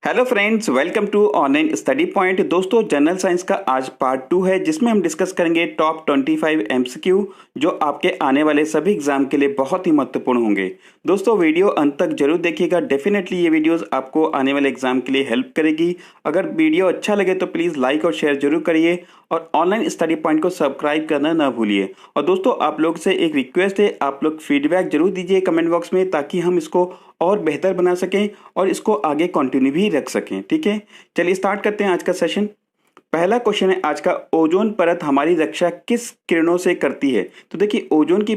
Hello friends, welcome to online study point. दोस्तों, general science का आज पार्ट 2 है जिसमें हम डिस्कस करेंगे टॉप 25 एमसीक्यू जो आपके आने वाले सभी एग्जाम के लिए बहुत ही महत्वपूर्ण होंगे। दोस्तों, वीडियो अंत तक जरूर देखिएगा। डेफिनेटली ये वीडियोस आपको आने वाले एग्जाम के लिए हेल्प करेगी। अगर वीडियो अच्छा लगे तो प्लीज़ लाइक और शेयर जरूर करिए और ऑनलाइन स्टडी पॉइंट को सब्सक्राइब करना ना भूलिए। और दोस्तों, आप लोग से एक रिक्वेस्ट है, आप लोग फीडबैक जरूर दीजिए कमेंट बॉक्स में ताकि हम इसको और बेहतर बना सकें और इसको आगे कंटिन्यू भी रख सकें। ठीक है, चलिए स्टार्ट करते हैं आज का सेशन। पहला क्वेश्चन है आज का, ओजोन परत हमारी रक्षा किस किरणों से करती है? तो देखिए, ओजोन की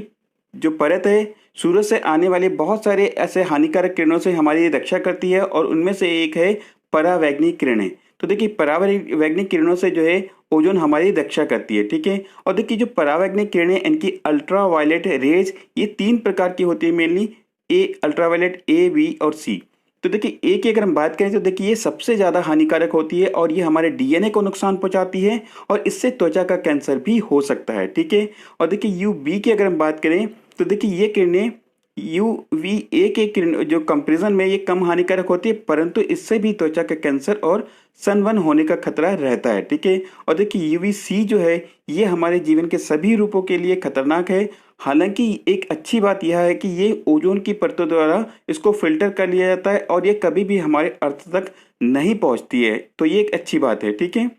जो परत है सूरज से आने वाले बहुत सारे ऐसे हानिकारक किरणों से हमारी रक्षा करती है और उनमें से एक है परावैंगनिक किरणें। तो देखिए, परावैंगनिक किरणों से जो है ओजोन हमारी रक्षा करती है। ठीक है, और देखिए जो परावैंगनिक किरणें, इनकी अल्ट्रावायलेट रेज ये 3 प्रकार की होती है मेनली, ए अल्ट्रावायलेट, ए, बी और सी। तो देखिए ए की अगर हम बात करें तो देखिए ये सबसे ज़्यादा हानिकारक होती है और ये हमारे डीएनए को नुकसान पहुंचाती है और इससे त्वचा का कैंसर भी हो सकता है। ठीक है, और देखिए यू बी की अगर हम बात करें तो देखिए ये किरणें यू वी ए के किरण जो कंपेरिजन में ये कम हानिकारक होती है, परंतु इससे भी त्वचा का कैंसर और सनबर्न होने का खतरा रहता है। ठीक है, और देखिए यूवीसी जो है ये हमारे जीवन के सभी रूपों के लिए खतरनाक है। हालांकि एक अच्छी बात यह है कि ये ओजोन की परतों द्वारा इसको फिल्टर कर लिया जाता है और ये कभी भी हमारे अर्थ तक नहीं पहुंचती है, तो ये एक अच्छी बात है। ठीक है,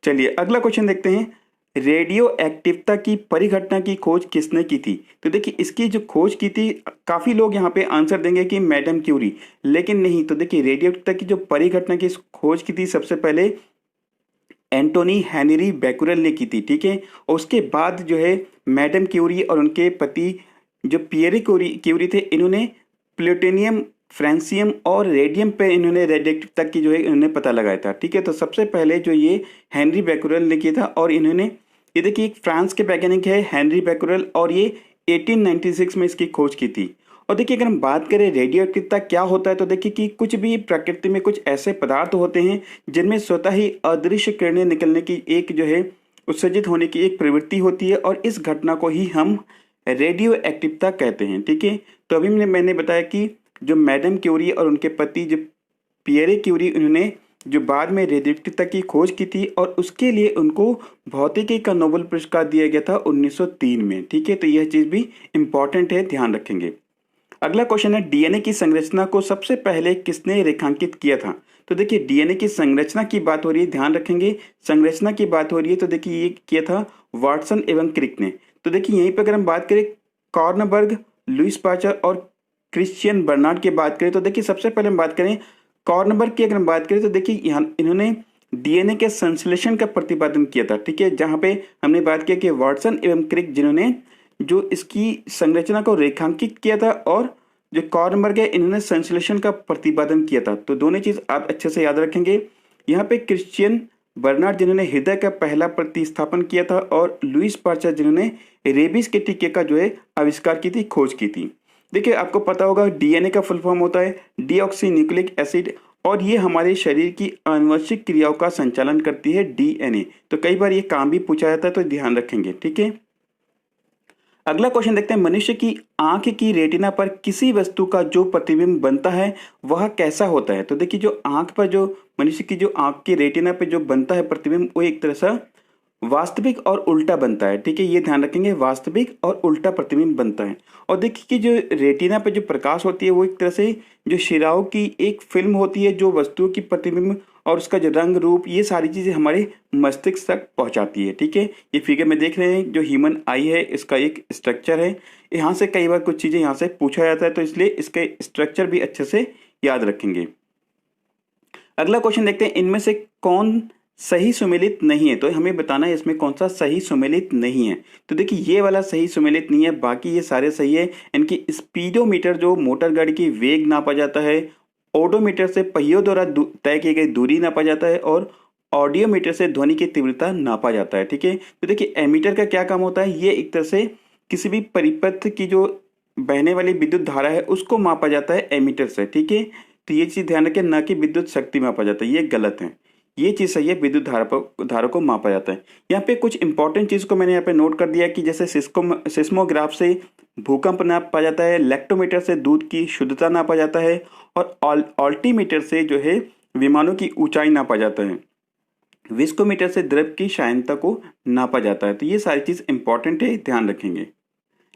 चलिए अगला क्वेश्चन देखते हैं। रेडियो एक्टिवता की परिघटना की खोज किसने की थी? तो देखिए इसकी जो खोज की थी, काफी लोग यहाँ पे आंसर देंगे कि मैडम क्यूरी, लेकिन नहीं। तो देखिए रेडियो एक्टिवता की जो परिघटना की खोज की थी सबसे पहले एंटोनी हेनरी बैकुरेल ने की थी। ठीक है, और उसके बाद जो है मैडम क्यूरी और उनके पति जो पियरे क्यूरी थे, इन्होंने प्लूटोनियम, फ्रांसियम और रेडियम पे इन्होंने रेडियोएक्टिवता की जो है इन्होंने पता लगाया था। ठीक है, तो सबसे पहले जो ये हेनरी बैकुरेल ने किया था और इन्होंने, ये देखिए एक फ्रांस के वैज्ञानिक है हेनरी बैकुरेल और ये 1896 में इसकी खोज की थी। और देखिए अगर हम बात करें रेडियो एक्टिवता क्या होता है, तो देखिए कि कुछ भी प्रकृति में कुछ ऐसे पदार्थ होते हैं जिनमें स्वतः ही अदृश्य किरणें निकलने की एक जो है उत्सर्जित होने की एक प्रवृत्ति होती है और इस घटना को ही हम रेडियो एक्टिवता कहते हैं। ठीक है, तो अभी मैंने बताया कि जो मैडम क्यूरी और उनके पति जो पियरे क्यूरी, उन्होंने जो बाद में रेडियोएक्टिवता की खोज की थी और उसके लिए उनको भौतिकी का नोबेल पुरस्कार दिया गया था 1903 में। ठीक है, तो यह चीज़ भी इंपॉर्टेंट है, ध्यान रखेंगे। अगला क्वेश्चन है, डीएनए की संरचना को सबसे पहले किसने रेखांकित किया था? तो देखिए डीएनए की संरचना की बात हो रही है, ध्यान रखेंगे संरचना की बात हो रही है, तो देखिए ये किया था वाटसन एवं क्रिक ने। तो देखिए यहीं पर अगर हम बात करें कॉर्नबर्ग, लुईस पाचर और क्रिश्चियन बर्नार्ड की बात करें तो देखिए सबसे पहले हम बात करें कॉर्नबर्ग की अगर हम बात करें तो देखिए यहाँ इन्होंने डीएनए के संश्लेषण का प्रतिपादन किया था। ठीक है, जहाँ पे हमने बात किया कि वाटसन एवं क्रिक जिन्होंने जो इसकी संरचना को रेखांकित किया था और जो कॉर्नबर्ग है इन्होंने संश्लेषण का प्रतिपादन किया था। तो दोनों चीज आप अच्छे से याद रखेंगे। यहाँ पे क्रिश्चियन बर्नार्ड जिन्होंने हृदय का पहला प्रतिस्थापन किया था और लुईस पास्चर जिन्होंने रेबीज के टीके का जो है आविष्कार की थी, खोज की थी। देखिए आपको पता होगा डीएनए का फुल फॉर्म होता है डीऑक्सी न्यूक्लिक एसिड और ये हमारे शरीर की आनुवंशिक क्रियाओं का संचालन करती है डीएनए। तो कई बार ये काम भी पूछा जाता है, तो ध्यान रखेंगे। ठीक है, अगला क्वेश्चन देखते हैं, मनुष्य की आंख की रेटिना पर किसी वस्तु का जो प्रतिबिंब बनता है वह कैसा होता है? तो देखिए जो आंख पर जो मनुष्य की जो आंख की रेटिना पे जो बनता है प्रतिबिंब, वो एक तरह से वास्तविक और उल्टा बनता है। ठीक है, ये ध्यान रखेंगे, वास्तविक और उल्टा प्रतिबिंब बनता है। और देखिए कि जो रेटिना पे जो प्रकाश होती है वो एक तरह से जो शिराओं की एक फिल्म होती है जो वस्तुओं की प्रतिबिंब और उसका जो रंग रूप, ये सारी चीजें हमारे मस्तिष्क तक पहुंचाती है। ठीक है, ये फिगर में देख रहे हैं जो ह्यूमन आई है, इसका एक स्ट्रक्चर है। यहाँ से कई बार कुछ चीजें यहाँ से पूछा जाता है, तो इसलिए इसके स्ट्रक्चर भी अच्छे से याद रखेंगे। अगला क्वेश्चन देखते हैं, इनमें से कौन सही सुमेलित नहीं है? तो हमें बताना है इसमें कौन सा सही सुमेलित नहीं है। तो देखिए ये वाला सही सुमेलित नहीं है, बाकी ये सारे सही है। इनकी स्पीडोमीटर जो मोटर गाड़ी की वेग नापा जाता है, ओडोमीटर से पहियों द्वारा तय की गई दूरी नापा जाता है और ऑडियोमीटर से ध्वनि की तीव्रता नापा जाता है। ठीक है, तो देखिए एमीटर का क्या काम होता है, ये एक तरह से किसी भी परिपथ की जो बहने वाली विद्युत धारा है उसको मापा जाता है एमीटर से। ठीक है, तो ये चीज ध्यान रखें, न कि विद्युत शक्ति मापा जाता है, ये गलत है। ये चीज सही है, विद्युत धारा को मापा जाता है। यहाँ पे कुछ इंपॉर्टेंट चीज को मैंने यहाँ पे नोट कर दिया कि जैसे सिस्मोग्राफ से भूकंप नापा जाता है, लेक्टोमीटर से दूध की शुद्धता नापा जाता है और ऑल्टीमीटर से जो है विमानों की ऊंचाई नापा जाता है, विस्कोमीटर से द्रव की शायनता को नापा जाता है। तो ये सारी चीज इंपॉर्टेंट है, ध्यान रखेंगे।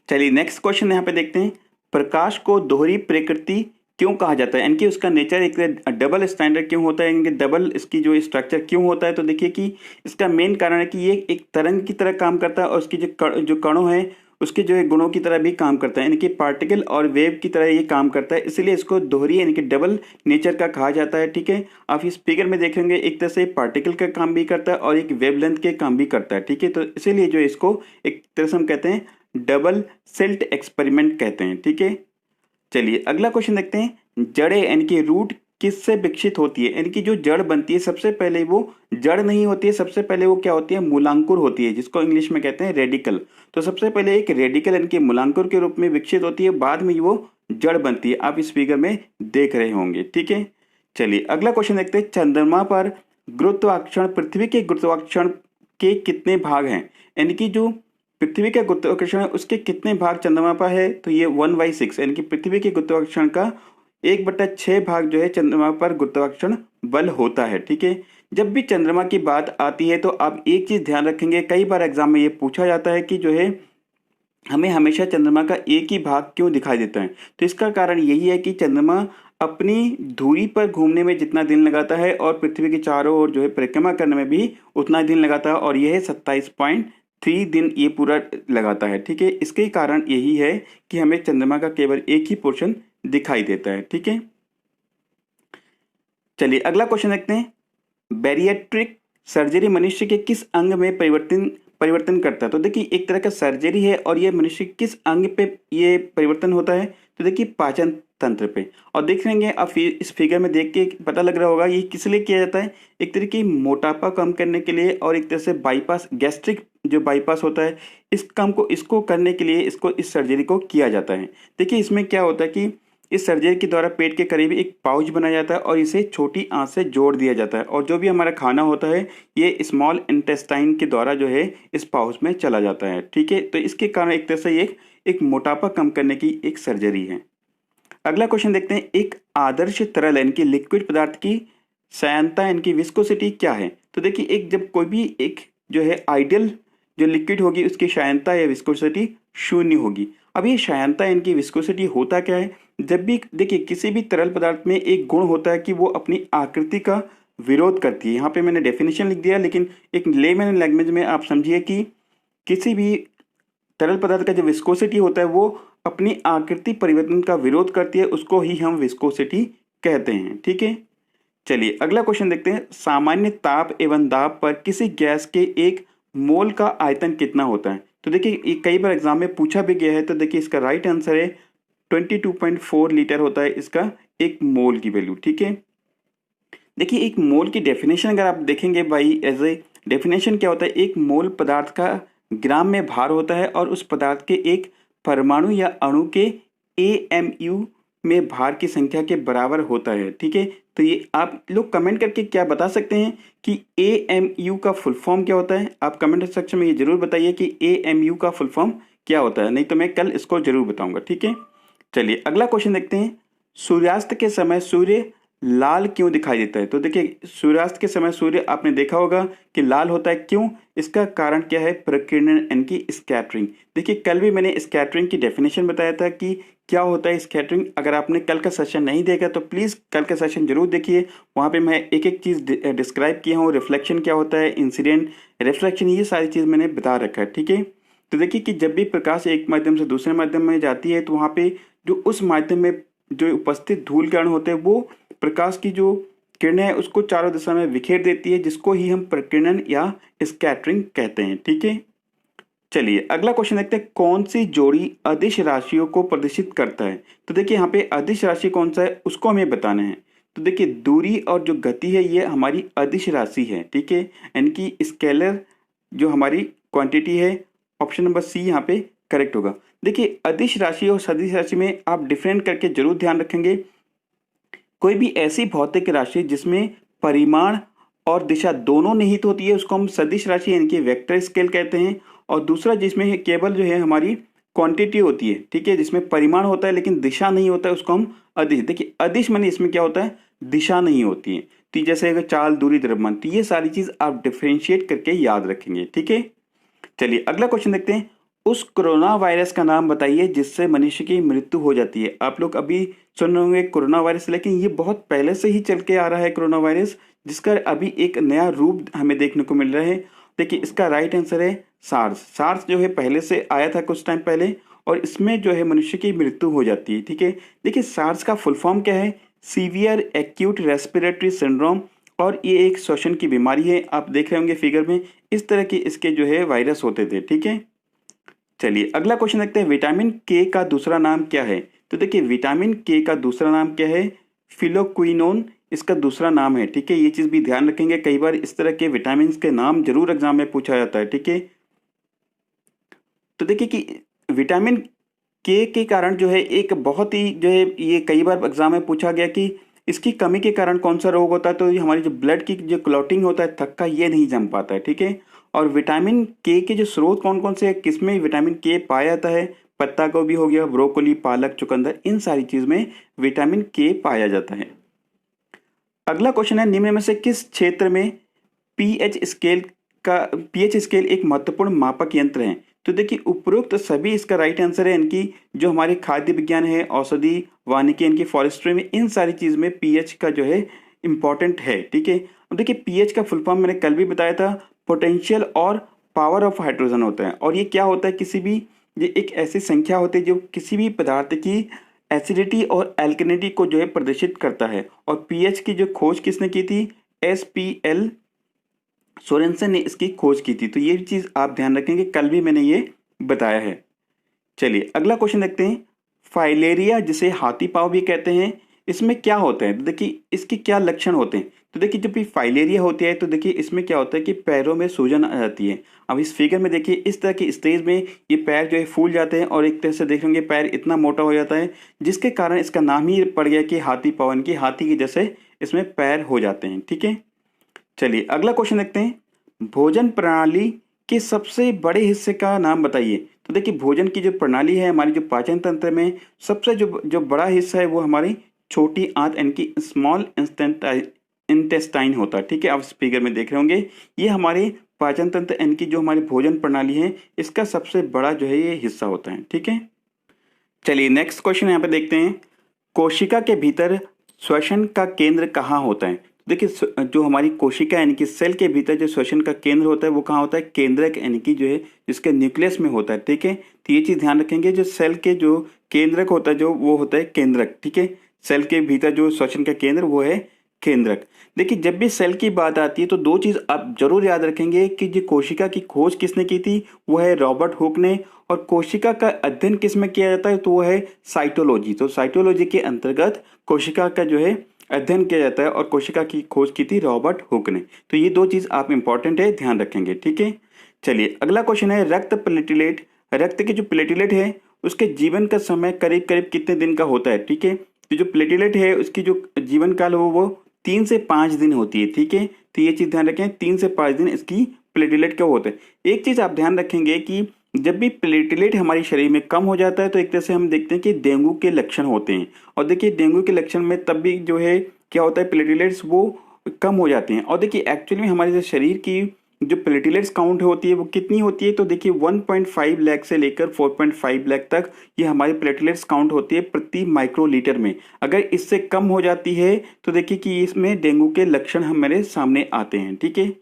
चलिए नेक्स्ट क्वेश्चन यहाँ पे देखते हैं, प्रकाश को दोहरी प्रकृति क्यों कहा जाता है, यानी कि उसका नेचर एक डबल स्टैंडर्ड क्यों होता है, यानी कि डबल इसकी जो स्ट्रक्चर क्यों होता है। तो देखिए कि इसका मेन कारण है कि ये एक तरंग की तरह काम करता है और उसकी जो कणों हैं उसके जो है गुणों की तरह भी काम करता है, यानी कि पार्टिकल और वेव की तरह ये काम करता है, इसलिए इसको दोहरी यानी कि डबल नेचर का कहा जाता है। ठीक है, आप इस फिगर में देखेंगे एक तरह से पार्टिकल का काम भी करता है और एक वेवलेंथ के काम भी करता है। ठीक है, तो इसीलिए जो इसको एक तरह से हम कहते हैं डबल सिल्ट एक्सपेरिमेंट कहते हैं। ठीक है, चलिए अगला क्वेश्चन देखते हैं, जड़ें यानी कि रूट किससे विकसित होती है, यानी कि जो जड़ बनती है सबसे पहले वो जड़ नहीं होती है, सबसे पहले वो क्या होती है, मूलांकुर होती है, जिसको इंग्लिश में कहते हैं रेडिकल। तो सबसे पहले एक रेडिकल यानी कि मूलांकुर के रूप में विकसित होती है, बाद में वो जड़ बनती है, आप इस फिगर में देख रहे होंगे। ठीक है, चलिए अगला क्वेश्चन देखते हैं, चंद्रमा पर गुरुत्वाकर्षण पृथ्वी के गुरुत्वाकर्षण के कितने भाग हैं, यानी कि जो पृथ्वी का गुरुत्वाकर्षण है उसके कितने भाग चंद्रमा पर है। तो ये 1/6 यानी कि पृथ्वी के गुरुत्वाकर्षण का 1/6 भाग जो है चंद्रमा पर गुरुत्वाकर्षण बल होता है। ठीक है, जब भी चंद्रमा की बात आती है तो आप एक चीज ध्यान रखेंगे, कई बार एग्जाम में ये पूछा जाता है कि जो है हमें हमेशा चंद्रमा का एक ही भाग क्यों दिखाई देता है। तो इसका कारण यही है कि चंद्रमा अपनी धुरी पर घूमने में जितना दिन लगाता है और पृथ्वी के चारों ओर जो है परिक्रमा करने में भी उतना दिन लगाता है, और यह 27.3 दिन ये पूरा लगाता है। ठीक है, इसके कारण यही है कि हमें चंद्रमा का केवल एक ही पोर्शन दिखाई देता है। ठीक है, चलिए अगला क्वेश्चन देखते हैं, बैरिएट्रिक सर्जरी मनुष्य के किस अंग में परिवर्तन करता है। तो देखिए एक तरह का सर्जरी है और ये मनुष्य किस अंग पे ये परिवर्तन होता है। तो देखिए पाचन तंत्र पे, और देख लेंगे आप इस फिगर में देख के पता लग रहा होगा ये किस लिए किया जाता है, एक तरह की मोटापा कम करने के लिए और एक तरह से बाईपास, गैस्ट्रिक जो बाईपास होता है इस काम को इसको करने के लिए इसको इस सर्जरी को किया जाता है। देखिए इसमें क्या होता है कि इस सर्जरी के द्वारा पेट के करीब एक पाउच बनाया जाता है और इसे छोटी आंत से जोड़ दिया जाता है, और जो भी हमारा खाना होता है ये स्मॉल इंटेस्टाइन के द्वारा जो है इस पाउच में चला जाता है। ठीक है, तो इसके कारण एक तरह से एक मोटापा कम करने की एक सर्जरी है। अगला क्वेश्चन देखते हैं, एक आदर्श तरल यानी कि लिक्विड पदार्थ की श्यानता यानी कि विस्कोसिटी क्या है। तो देखिए एक जब कोई भी एक जो है आइडियल जो लिक्विड होगी उसकी श्यानता या विस्कोसिटी 0 होगी। अब ये श्यानता यानी कि विस्कोसिटी होता क्या है, जब भी देखिए किसी भी तरल पदार्थ में एक गुण होता है कि वो अपनी आकृति का विरोध करती है। यहाँ पे मैंने डेफिनेशन लिख दिया, लेकिन एक लेमन लैंग्वेज में आप समझिए कि किसी भी तरल पदार्थ का जो विस्कोसिटी होता है वो अपनी आकृति परिवर्तन का विरोध करती है, उसको ही हम विस्कोसिटी कहते हैं। ठीक है, चलिए अगला क्वेश्चन देखते हैं, सामान्य ताप एवं दाब पर किसी गैस के एक मोल का आयतन कितना होता है। तो देखिए ये कई बार एग्जाम में पूछा भी गया है, तो देखिए इसका राइट आंसर है 22.4 लीटर होता है इसका एक मोल की वैल्यू। ठीक है, देखिए एक मोल की डेफिनेशन अगर आप देखेंगे भाई, एज ए डेफिनेशन क्या होता है, एक मोल पदार्थ का ग्राम में भार होता है और उस पदार्थ के एक परमाणु या अणु के AMU में भार की संख्या के बराबर होता है। ठीक है, तो ये आप लोग कमेंट करके क्या बता सकते हैं कि AMU का फुल फॉर्म क्या होता है। आप कमेंट सेक्शन में ये जरूर बताइए कि AMU का फुल फॉर्म क्या होता है, नहीं तो मैं कल इसको जरूर बताऊंगा। ठीक है, चलिए अगला क्वेश्चन देखते हैं, सूर्यास्त के समय सूर्य लाल क्यों दिखाई देता है। तो देखिए सूर्यास्त के समय सूर्य आपने देखा होगा कि लाल होता है, क्यों, इसका कारण क्या है, प्रकीर्णन यानी कि स्कैटरिंग। देखिए कल भी मैंने स्कैटरिंग की डेफिनेशन बताया था कि क्या होता है स्कैटरिंग। अगर आपने कल का सेशन नहीं देखा तो प्लीज़ कल का सेशन जरूर देखिए, वहाँ पे मैं एक एक चीज़ डिस्क्राइब किया हूँ, रिफ्लेक्शन क्या होता है, इंसिडेंट, रिफ्लेक्शन, ये सारी चीज़ मैंने बता रखा है। ठीक है, तो देखिए कि जब भी प्रकाश एक माध्यम से दूसरे माध्यम में जाती है तो वहाँ पे जो उस माध्यम में जो उपस्थित धूल कण होते हैं वो प्रकाश की जो किरणें हैं उसको चारों दिशा में बिखेर देती है, जिसको ही हम प्रकीर्णन या स्कैटरिंग कहते हैं। ठीक है, चलिए अगला क्वेश्चन देखते हैं, कौन सी जोड़ी अदिश राशियों को प्रदर्शित करता है। तो देखिए यहाँ पे अदिश राशि कौन सा है उसको हमें बताना है। तो देखिए दूरी और जो गति है ये हमारी अदिश राशि है। ठीक है, यानी कि स्केलर जो हमारी क्वांटिटी है, ऑप्शन नंबर सी यहाँ पे करेक्ट होगा। देखिए अदिश राशि और सदिश राशि में आप डिफरेंट करके जरूर ध्यान रखेंगे, कोई भी ऐसी भौतिक राशि जिसमें परिमाण और दिशा दोनों निहित होती है उसको हम सदिश राशि यानी कि वेक्टर स्केल कहते हैं, और दूसरा जिसमें केवल जो है हमारी क्वांटिटी होती है, ठीक है, जिसमें परिमाण होता है लेकिन दिशा नहीं होता है उसको हम अदिश। देखिए अदिश माने इसमें क्या होता है, दिशा नहीं होती है। तो जैसे अगर चाल, दूरी, द्रव्यमान, तो ये सारी चीज आप डिफरेंशिएट करके याद रखेंगे। ठीक है, चलिए अगला क्वेश्चन देखते हैं। उस कोरोना वायरस का नाम बताइए जिससे मनुष्य की मृत्यु हो जाती है। आप लोग अभी सुन रहे होंगे कोरोना वायरस, लेकिन ये बहुत पहले से ही चल के आ रहा है कोरोना वायरस, जिसका अभी एक नया रूप हमें देखने को मिल रहा है। देखिए इसका राइट आंसर है सार्स। सार्स जो है पहले से आया था कुछ टाइम पहले, और इसमें जो है मनुष्य की मृत्यु हो जाती है। ठीक है, देखिए सार्स का फुल फॉर्म क्या है? सीवियर एक्यूट रेस्पिरेटरी सिंड्रोम, और ये एक श्वसन की बीमारी है। आप देख रहे होंगे फिगर में, इस तरह के इसके जो है वायरस होते थे। ठीक है, चलिए अगला क्वेश्चन देखते हैं। विटामिन के का दूसरा नाम क्या है? तो देखिए विटामिन के का दूसरा नाम क्या है? फिलोक्विनोन इसका दूसरा नाम है। ठीक है, ये चीज भी ध्यान रखेंगे, कई बार इस तरह के विटामिन के नाम जरूर एग्जाम में पूछा जाता है। ठीक है, तो देखिए कि विटामिन के कारण जो है एक बहुत ही जो है, ये कई बार एग्जाम में पूछा गया कि इसकी कमी के कारण कौन सा रोग होता है। तो ये हमारी जो ब्लड की जो क्लॉटिंग होता है, थक्का, ये नहीं जम पाता है। ठीक है, और विटामिन के जो स्रोत कौन कौन से हैं, किसमें विटामिन के पाया जाता है? पत्ता गोभी हो गया, ब्रोकोली, पालक, चुकंदर, इन सारी चीज में विटामिन के पाया जाता है। अगला क्वेश्चन है, निम्न में से किस क्षेत्र में पीएच स्केल पीएच स्केल एक महत्वपूर्ण मापक यंत्र है? तो देखिए उपरोक्त सभी इसका राइट आंसर है। इनकी जो हमारे खाद्य विज्ञान है, औषधि, वानिकी, इनकी फॉरेस्ट्री में, इन सारी चीज में पीएच का जो है इंपॉर्टेंट है। ठीक है, अब देखिए पीएच का फुल फॉर्म मैंने कल भी बताया था, पोटेंशियल और पावर ऑफ हाइड्रोजन होता है। और ये क्या होता है? किसी भी, ये एक ऐसी संख्या होती है जो किसी भी पदार्थ की एसिडिटी और एल्कनिटी को जो है प्रदर्शित करता है। और पीएच की जो खोज किसने की थी? SPL सोरेनसन ने इसकी खोज की थी। तो ये चीज आप ध्यान रखेंगे, कल भी मैंने ये बताया है। चलिए अगला क्वेश्चन देखते हैं। फाइलेरिया जिसे हाथी पांव भी कहते हैं, इसमें क्या होता है? तो देखिए इसके क्या लक्षण होते हैं। तो देखिए जब भी फाइलेरिया होती है तो देखिए इसमें क्या होता है कि पैरों में सूजन आ जाती है। अब इस फिगर में देखिए इस तरह की स्टेज में ये पैर जो है फूल जाते हैं, और एक तरह से देखेंगे पैर इतना मोटा हो जाता है, जिसके कारण इसका नाम ही पड़ गया कि हाथी पाँव, की हाथी के जैसे इसमें पैर हो जाते हैं। ठीक है, चलिए अगला क्वेश्चन देखते हैं। भोजन प्रणाली के सबसे बड़े हिस्से का नाम बताइए। तो देखिए भोजन की जो प्रणाली है, हमारी जो पाचन तंत्र में सबसे जो बड़ा हिस्सा है वो हमारी छोटी आंत, यानी कि स्मॉल इंटेस्टाइन होता है। ठीक है, आप इस फिगर में देख रहे होंगे, ये हमारे पाचन तंत्र यानी कि जो हमारी भोजन प्रणाली है, इसका सबसे बड़ा जो है ये हिस्सा होता है। ठीक है, चलिए नेक्स्ट क्वेश्चन यहाँ पे देखते हैं। कोशिका के भीतर श्वसन का केंद्र कहाँ होता है? देखिए जो हमारी कोशिका यानी कि सेल के भीतर जो श्वसन का केंद्र होता है वो कहाँ होता है? केंद्रक, यानी कि जो है जिसके न्यूक्लियस में होता है। ठीक है, तो ये चीज ध्यान रखेंगे, जो सेल के जो केंद्रक होता है जो वो होता है केंद्रक। ठीक है, सेल के भीतर जो श्वसन का केंद्र वो है केंद्रक। देखिए जब भी सेल की बात आती है तो दो चीज आप जरूर याद रखेंगे कि जो कोशिका की खोज किसने की थी, वो है रॉबर्ट हुक ने। और कोशिका का अध्ययन किस में किया जाता है? तो वो है साइटोलॉजी। तो साइटोलॉजी के अंतर्गत कोशिका का जो है अध्ययन किया जाता है, और कोशिका की खोज की थी रॉबर्ट हुक ने। तो ये दो चीज आप इंपॉर्टेंट है, ध्यान रखेंगे। ठीक है, चलिए अगला क्वेश्चन है। रक्त प्लेटिलेट, रक्त के जो प्लेटिलेट है उसके जीवन का समय करीब करीब कितने दिन का होता है? ठीक है, तो जो प्लेटिलेट है उसकी जो जीवन काल हो वो 3 से 5 दिन होती है। ठीक है, तो ये चीज ध्यान रखें, 3 से 5 दिन इसकी प्लेटिलेट का होता है। एक चीज आप ध्यान रखेंगे कि जब भी प्लेटिलेट हमारे शरीर में कम हो जाता है तो एक तरह से हम देखते हैं कि डेंगू के लक्षण होते हैं। और देखिए डेंगू के लक्षण में तब भी जो है क्या होता है, प्लेटिलेट्स वो कम हो जाते हैं। और देखिए एक्चुअली में हमारे जो शरीर की जो प्लेटिलेट्स काउंट होती है वो कितनी होती है? तो देखिए 1.5 लाख से लेकर 4.5 लाख तक ये हमारी प्लेटलेट्स काउंट होती है प्रति माइक्रोलीटर में। अगर इससे कम हो जाती है तो देखिए कि इसमें डेंगू के लक्षण हमारे सामने आते हैं। ठीक है,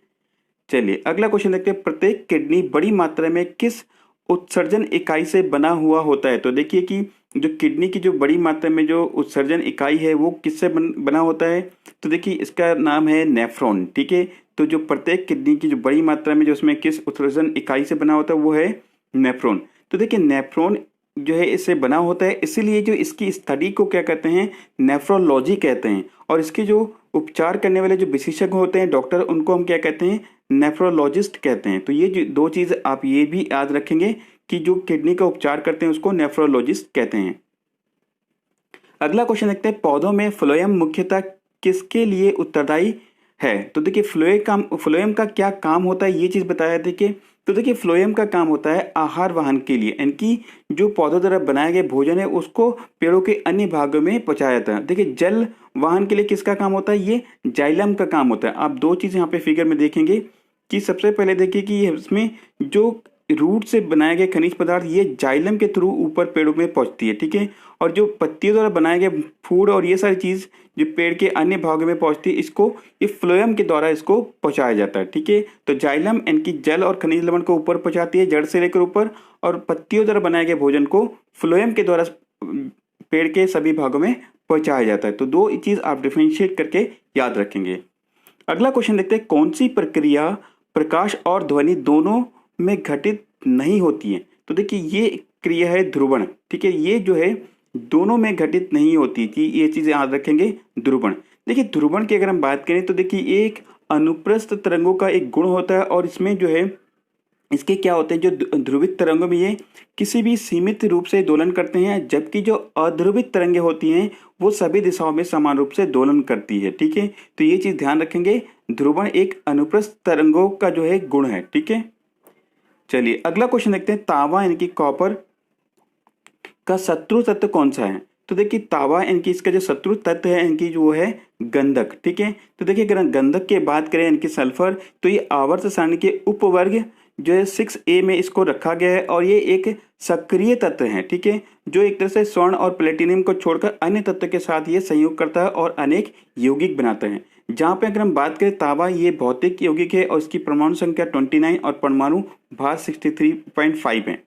चलिए अगला क्वेश्चन देखते हैं। प्रत्येक किडनी बड़ी मात्रा में किस उत्सर्जन इकाई से बना हुआ होता है? तो देखिए कि जो किडनी की जो बड़ी मात्रा में जो उत्सर्जन इकाई है वो किससे बना होता है? तो देखिए इसका नाम है नेफ्रॉन। ठीक है, तो जो प्रत्येक किडनी की जो बड़ी मात्रा में जो उसमें किस उत्सर्जन इकाई से बना होता है वो है नेफ्रॉन। तो देखिए नेफ्रॉन जो है इससे बना होता है, इसीलिए जो इसकी स्टडी को क्या कहते हैं? नेफ्रोलॉजी कहते हैं। और इसके जो उपचार करने वाले जो विशेषज्ञ होते हैं डॉक्टर, उनको हम क्या कहते हैं? नेफ्रोलॉजिस्ट कहते हैं। तो ये जो दो चीज आप ये भी याद रखेंगे कि जो किडनी का उपचार करते हैं उसको नेफ्रोलॉजिस्ट कहते हैं। अगला क्वेश्चन देखते हैं। पौधों में फ्लोएम मुख्यतः किसके लिए उत्तरदायी है? तो देखिए फ्लोएम का क्या काम होता है ये चीज बताया। देखिए तो देखिए फ्लोएम का काम होता है आहार वाहन के लिए, यानी कि जो पौधों द्वारा बनाए गए भोजन है उसको पेड़ों के अन्य भागों में पहुंचाया जाता है। देखिए जल वाहन के लिए किसका काम होता है, ये जाइलम का काम होता है। आप दो चीज़ यहाँ पे फिगर में देखेंगे कि सबसे पहले देखिए कि इसमें जो रूट से बनाए गए खनिज पदार्थ ये जाइलम के थ्रू ऊपर पेड़ों में पहुंचती है, ठीक है। और जो पत्तियों द्वारा बनाए गए फूड और ये सारी चीज़ जो पेड़ के अन्य भागों में पहुंचती है, इसको ये फ्लोएम के द्वारा इसको पहुंचाया जाता है, ठीक है। तो जाइलम इनकी जल और खनिज लवण को ऊपर पहुंचाती है जड़ से लेकर ऊपर, और पत्तियों द्वारा बनाए गए भोजन को फ्लोएम के द्वारा पेड़ के सभी भागों में पहुंचाया जाता है। तो दो चीज़ आप डिफरेंशिएट करके याद रखेंगे। अगला क्वेश्चन देखते हैं, कौन सी प्रक्रिया प्रकाश और ध्वनि दोनों में घटित नहीं होती है। तो देखिए ये क्रिया है ध्रुवण, ठीक है। ये जो है दोनों में घटित नहीं होती, कि ये चीज़ याद रखेंगे ध्रुवण। देखिए ध्रुवण की अगर हम बात करें तो देखिए एक अनुप्रस्थ तरंगों का एक गुण होता है, और इसमें जो है इसके क्या होते हैं, जो ध्रुवित तरंगों में ये किसी भी सीमित रूप से दोलन करते हैं, जबकि जो अध्रुवित तरंगें होती हैं वो सभी दिशाओं में समान रूप से दोलन करती है, ठीक है। तो ये चीज़ ध्यान रखेंगे, ध्रुवण एक अनुप्रस्थ तरंगों का जो है गुण है, ठीक है। चलिए अगला क्वेश्चन देखते हैं, तांबा यानी कि कॉपर का शत्रु तत्व कौन सा है। तो देखिए तांबा इनकी इसका जो शत्रु तत्व है इनकी जो है गंधक, ठीक है। तो देखिए अगर गंधक की बात करें इनकी सल्फर, तो ये आवर्त सारणी के उपवर्ग जो है 6A में इसको रखा गया है, और ये एक सक्रिय तत्व है, ठीक है, जो एक तरह से स्वर्ण और प्लेटिनियम को छोड़कर अन्य तत्व के साथ ये संयोग करता है और अनेक यौगिक बनाता है। जहाँ पे अगर हम बात करें तांबा, ये भौतिक यौगिक है और इसकी परमाणु संख्या 29 और परमाणु भार 63.5 है।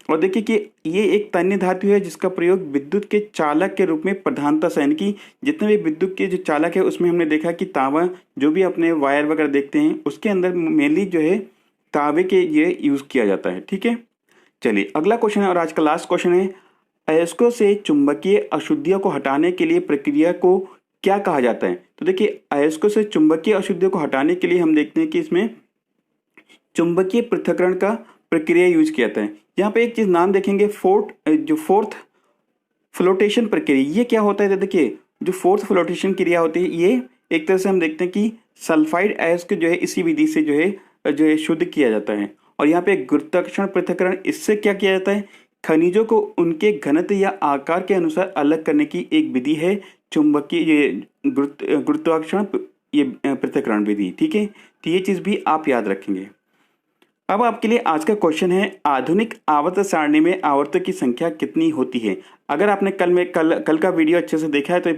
और देखिए कि ये एक तन्य धातु है जिसका प्रयोग विद्युत के चालक के रूप में प्रधानता से, यानी कि जितने भी विद्युत के जो चालक है उसमें हमने देखा कि तांबा जो भी अपने वायर वगैरह देखते हैं उसके अंदर मेनली जो है तांबे के ये यूज किया जाता है, ठीक है। चलिए अगला क्वेश्चन है और आज का लास्ट क्वेश्चन है, अयस्कों से चुंबकीय अशुद्धियों को हटाने के लिए प्रक्रिया को क्या कहा जाता है। तो देखिए अयस्कों से चुंबकीय अशुद्धियों को हटाने के लिए हम देखते हैं कि इसमें चुंबकीय पृथक्करण का प्रक्रिया यूज किया जाता है। यहाँ पे एक चीज नाम देखेंगे, फोर्थ फ्लोटेशन प्रक्रिया। ये क्या होता है, तो देखिए जो फोर्थ फ्लोटेशन क्रिया होती है ये एक तरह से हम देखते हैं कि सल्फाइड अयस्क जो है इसी विधि से जो है शुद्ध किया जाता है। और यहाँ पे गुरुत्वाकर्षण पृथक्करण, इससे क्या किया जाता है, खनिजों को उनके घनत्व या आकार के अनुसार अलग करने की एक विधि है चुंबकीय गुरुत्वाकर्षण ये पृथक्करण विधि, ठीक है। तो ये चीज भी आप याद रखेंगे। अब आपके लिए आज का क्वेश्चन है, आधुनिक आवर्त सारणी में आवर्तों की संख्या कितनी होती है। अगर आपने कल का वीडियो अच्छे से देखा है तो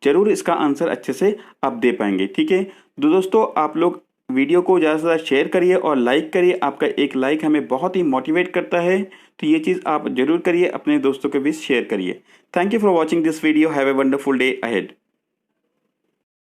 जरूर इसका आंसर अच्छे से आप दे पाएंगे, ठीक है। दोस्तों आप लोग वीडियो को ज़्यादा से ज़्यादा शेयर करिए और लाइक करिए, आपका एक लाइक हमें बहुत ही मोटिवेट करता है, तो ये चीज़ आप जरूर करिए, अपने दोस्तों के बीच शेयर करिए। Thank you for watching this video, have a wonderful day ahead.